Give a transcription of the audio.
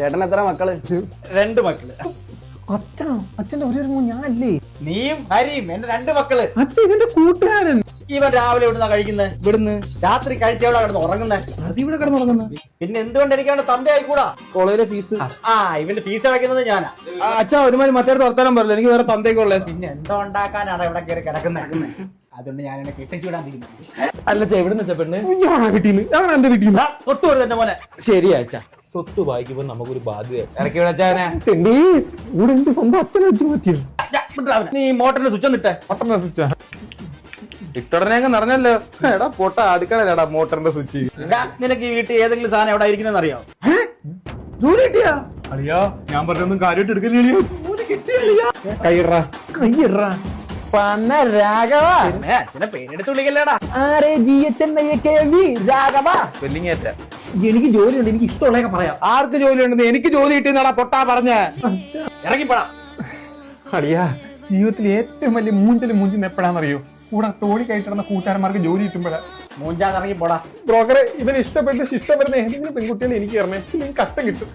ചേട്ടൻ എത്ര മക്കള്? 2 മക്കള്. അച്ഛന്റെ ഒരു മോൻ ഞാനല്ലേ? നീയും ഹരിയും എന്റെ 2 മക്കള്. അച്ഛൻ ഇതിന്റെ കൂട്ടുകാരൻ. ഇവൻ രാവിലെ എവിടുന്നാ കഴിക്കുന്നത്? ഇവിടുന്ന്. രാത്രി കഴിച്ച എവിടെ കിടന്ന് ഉറങ്ങുന്നത്? അതിവിടെ കിടന്നുറങ്ങുന്നത്. പിന്നെ എന്തുകൊണ്ട് എനിക്ക് അവന്റെ തന്ത ആയിക്കൂടാ? കോളേജിലെ ഫീസ്. ഇവന്റെ ഫീസ് അടയ്ക്കുന്നത് ഞാനാ. അച്ഛാ ഒരുമാതിരി മറ്റേ വർത്താനം പറയില്ല, എനിക്ക് വേറെ തന്തേക്കുള്ളേ. പിന്നെ എന്തോ ഉണ്ടാക്കാനാണ് ഇവിടെ കയറി കിടക്കുന്നത്? അതുകൊണ്ട് ഞാൻ എന്നെ കെട്ടിച്ചുവിടാൻ തീരുമാനിച്ചു. അല്ല എവിടുന്ന് പെണ്ണ്? ഞാൻ എന്റെ വീട്ടിൽ നിന്ന്. തൊട്ടു കൊടുത്ത് എന്റെ മോനെ. ശരിയാ അച്ഛാ. സ്വത്ത് വായിക്കുമ്പോ നമുക്കൊരു ബാധ്യത. ഇറക്കി വിടച്ചാനെ. ഇവിടെ എന്റെ സ്വന്തം അച്ഛനെ വെച്ച് മാറ്റിയത്. നീ മോട്ടറിന്റെ സ്വിച്ച് ഒന്നിട്ടെ. മോട്ടറിന്റെ സ്വിച്ച് ഇട്ടുടനെ അങ്ങ് നിറഞ്ഞല്ലോ. എടാ പൊട്ട അടുക്കളടാ മോട്ടറിന്റെ സ്വിച്ച്. നിനക്ക് ഈ വീട്ടിൽ ഏതെങ്കിലും സാധനം എവിടെ ഇരിക്കുന്നതെന്ന് അറിയാം? ജോലി കിട്ടിയാ? അളിയാ ഞാൻ പറഞ്ഞൊന്നും കാര്യമായിട്ട് എടുക്കലില്ല. കൈയിട്രാ കൈയിട്രാ. പന്ന രാഘവ. അച്ഛനെ പേരെടുത്ത് വിളിക്കല്ലേടാ. രാഘവ. എനിക്ക് ജോലിയുണ്ട്, എനിക്ക് ഇഷ്ടമുള്ളതൊക്കെ പറയാം. ആർക്ക് ജോലി ഉണ്ടെന്ന്? എനിക്ക് ജോലി കിട്ടിയെന്നാടാ പൊട്ടാ പറഞ്ഞ. ഇറങ്ങിപ്പോടാ. അളിയാ ജീവിതത്തിൽ ഏറ്റവും വലിയ മൂഞ്ചിന് എപ്പോഴാണെന്നറിയോ? കൂടെ തോണി കയറ്റിടുന്ന കൂട്ടുകാരന്മാർക്ക് ജോലി കിട്ടുമ്പോഴാ. മൂഞ്ചാതെ ഇറങ്ങിപ്പോടാ. ബ്രോക്കറെ ഇവന് ഇഷ്ടപ്പെട്ട് ശിഷ്ടം വരുന്ന ഏതെങ്കിലും പെൺകുട്ടികളെ എനിക്ക് ഇറങ്ങേ, കഷ്ടം കിട്ടും.